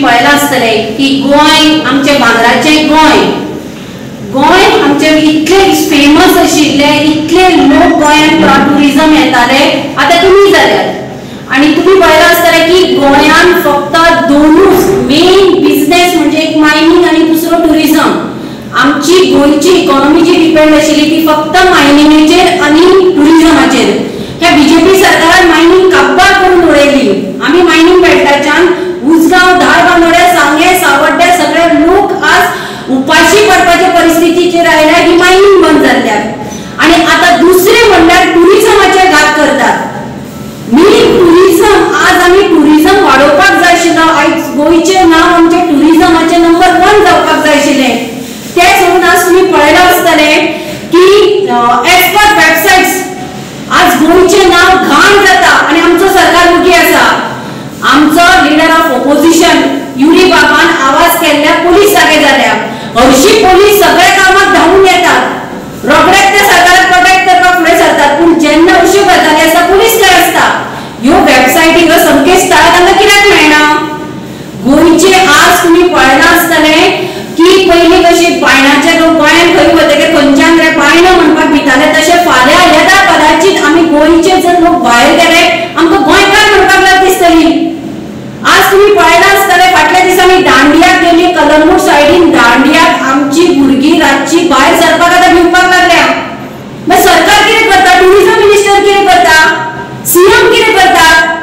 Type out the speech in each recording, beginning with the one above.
पळयला आसतले की गोंय आमचे भांगराचे गोंय आमचे इतले फेमस आशिल्ले, इतले लोक गोंयान टुरिझम येताले, आता तुमी जाल्यात आणि तुम्ही पळयला आसतले की गोंयान फक्त दोनूच मेन बिझनेस म्हणजे एक मायनिंग आणि दुसरो टुरिझम. आमची गोंयची इकॉनॉमी जी डिपेंड आशिल्ली ती फक्त मायनिंगेचेर आणि टुरिझमाचेर. ह्या बीजेपी सरकारान मायनिंग काबार करून उडयली. आम्ही मायनिंग बेल्टाच्यान उजगांव, धारगांव, नोड्या, सांगे, सावड्ड्या सगळे लोक आज उपाशी पडपाच्या परिस्थितीचेर आयल्या. ही मायनिंग बंद जाल्ल्यात आणि आता दुसरे म्हणल्यार टुरिझमाचे घात करतात. टुरिझम आज आम्ही टुरिझम वाडोवपाक जाय आशिल्लो. आयज गोंयचे नांव आमचे टुरिझमाचे नंबर 1 जावपाक जाय आशिल्ले. ते सोडून आज तुम्ही पळयला आसतले की एज पर वेबसाइट्स आज गोंयचे नाव घाण जाता आणि आमचो सरकार मुखी आसा. आमचो लीडर ऑफ ऑपोजिशन युरी बाबान आवाज केल्ल्या पोलीस जागे जाल्या. हरशी पोलीस सगळे कामाक धांवून येतात, रोखडेच ते सरकाराक प्रोटेक्ट करपाक फुडें सरतात, पूण जेन्ना अश्यो गजाली आसता पोलीस काय आसता. ह्यो वेबसायटी ह्यो संकेतस्थळां तांकां कित्याक मेळना? गोंयचे आज तुम्ही पळयला आसतले की पयलीं कशी बायणाचे लोक गोंयान खंय वतकीर खंयच्यान रे बायणो म्हणपाक भिताले, तशे फाल्यां येता कदाचित आमी गोंयचे जर लोक भायर गेले आमकां गोंयकार म्हणपाक लाग दिसतली. आज तुम्ही पळयला आसतले फाटल्या दिसांनी दांडियाक गेली, कलंगूट सायडीन दांडियाक आमची भुरगीं रातची भायर सरपाक आतां भिवपाक लागल्या. मागीर सरकार कितें करता? टुरिझम मिनिस्टर कितें करता? सीएम कितें करतात?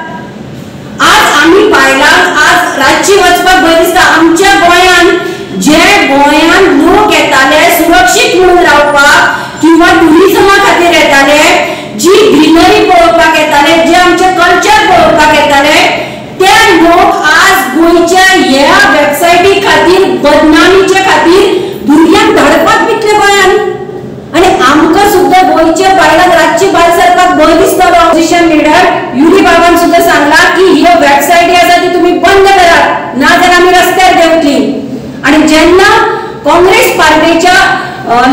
आज आमी बायलांक आज रातची वचपाक भंय दिसता. आमच्या गोंयान जे गोंयान लोक येताले सुरक्षीत म्हणून रावपाक किंवा टुरिझमा खातीर येताले, जी ग्रीनरी पळोवपाक येताले, जे आमचे कल्चर पळोवपाक येताले, ते लोक आज गोंयच्या ह्या वेबसायटी खातीर बदनामीचे खातीर भुरग्यांक धाडपाक विकले गोंयान. आणि आमकां सुद्धा गोंयच्या बायलांक रातची भायर सरपाक भंय दिसतालो. ऑपोजिशन लीडर युरी बाबान सुद्धा सांगला की ह्यो वेबसायटी आसा ती तुम्ही बंद करात, नाजाल्यार आमी रस्त्यार देंवतली. आणि जेन्ना काँग्रेस पार्टीच्या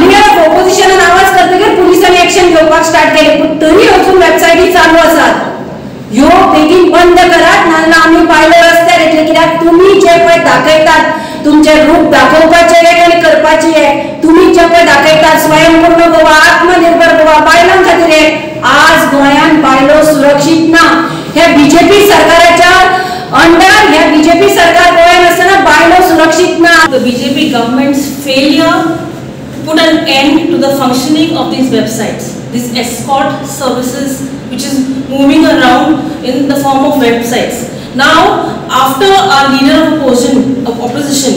लीडर ऑफ ऑपोजिशनान आवाज करतकीर पुलिसांनी एक्शन घेवपाक स्टार्ट केली, पण तरी अजून वेबसायटी चालू आसात. ह्यो बेगीन बंद करात, नाजाल्यार आमी बायलो रस्त्यार येतले. कित्याक तुमी जे पळय दाखयतात तुमचे रूप दाखोवपाचे एक आनी करपाचे एक, तुमी जे पळय दाखयतात स्वयंपूर्ण गोवा, आत्मनिर्भर गोवा, बायलां खातीर एक, आज गोंयान बायलो सुरक्षीत ना. ह्या बीजेपी सरकाराच्या अंडर ह्या बीजेपी सरकार गोंयान आसतना बायलो सुरक्षीत ना. The BJP government's failure to put an end to the functioning of these websites, these escort services which is moving around in the form of websites. Now, after our leader of opposition,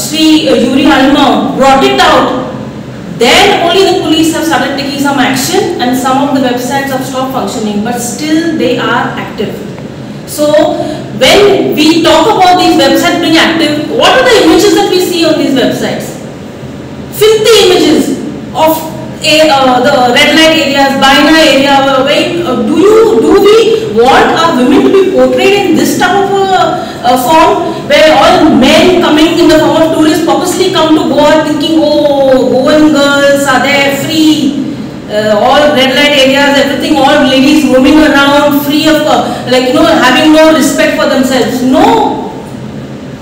Shri Yuri Halimau brought it out, then only the police have started taking some action and some of the websites have stopped functioning, but still they are active. So when we talk about these websites being active, what are the images that we see on these websites? Filthy images of the red light areas, Baina area. Do we want our women to be portrayed in this type of a form, where all men coming in the form of tourists purposely come to Goa thinking, oh, Goan girls are there free, all red light areas, everything, all ladies roaming around free of having no respect for themselves. No,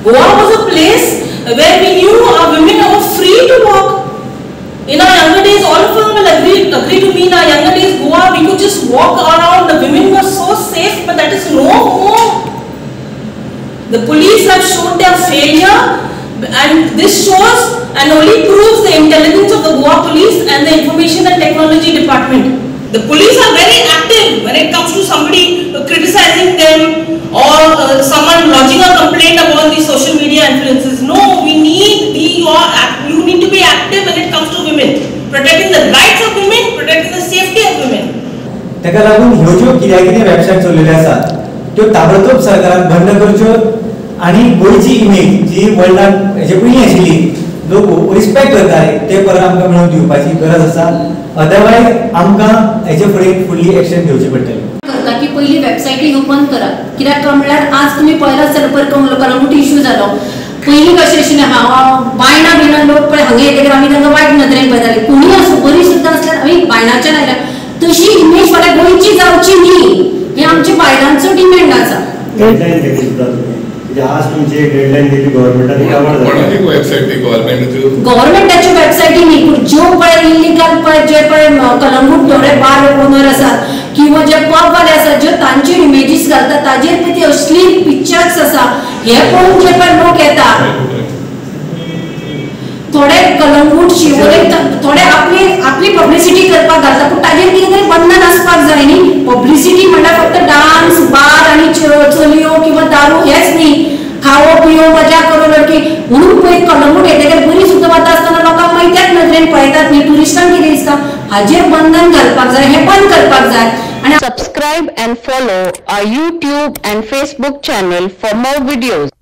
Goa was a place where we knew our women were free to walk. In our younger days, all of them will agree to me, in our younger days, Goa, we could just walk around, the women were so safe, but that is no more. The police have shown their failure, and this shows and only proves the intelligence of the Goa police and the information and technology department. The police are very active when it comes to somebody criticizing them or someone lodging a complaint about these social media influences. No, you need to be active when it comes to women, protecting the rights of women, protecting the safety of women. ताका लागून ह्यो ज्यो कित्याक website चललेल्यो आसात त्यो ताबडतोब सरकारान बंद करच्यो आणि गोंयची इमेज जी वर्ल्डाक हेजे पयलीं आशिल्ली लोक रिस्पेक्ट करताले ते परत आमकां मेळोवन दिवपाची गरज आसा. अदरवायज आमकां हेजे फुडली एक्शन घेवची पडटली. करता की पयली वेबसायटी ह्यो बंद करात. कित्याक काय म्हळ्यार आज तुमी पळयला आसतले पयर कलंगूट इश्यू जालो. पयलीं कशें आशिल्लें बायणां बियणां लोक पळय हांगा येतकीर आमी तांकां वायट नदरेन पळयतालीं. कोणीय आसूं बरी सुद्दां आसल्यार आमी बायणांच्यान आयल्या. तशी इमेज फाल्यां गोंयची जावची न्ही, हें आमच्या बायलांचो डिमेंड आसा. आज तुमची डेडलाईन दिली गव्हर्नमेंटाने कोणाची वेबसाईट ती गव्हर्नमेंटाची गव्हर्नमेंटाची वेबसायटी ज्यो पळय इलिगल पळय जे पळय कलंगूट थोडे बार ओनर आसात किंवा जे पब वाले आसात जे तांचेर इमेजीस घालतात ताजेर पळय ती अश्लील पिक्चर्स आसा हे पळोवन जे पळय लोक येतात थोडे कलंगूट शिवोले थोडे आपली पब्लिसिटी करपाक घालता पूण ताजेर कितें तरी बंधन आसपाक जाय न्ही पब्लिसिटी म्हणल्यार फक्त डान्स बार आनी चलयो किंवा दारू हेच न्ही खावो पिवो मजा करून लडकी म्हणून पळय कलंगूट येतकीर बरी सुद्दां वता आसतना लोकांक मागीर त्याच नदरेन पळयतात न्ही टुरिस्टांक कितें दिसता हाजेर बंधन घालपाक जाय हें बंद करपाक जाय आणि Subscribe and follow our YouTube and Facebook channel for more videos.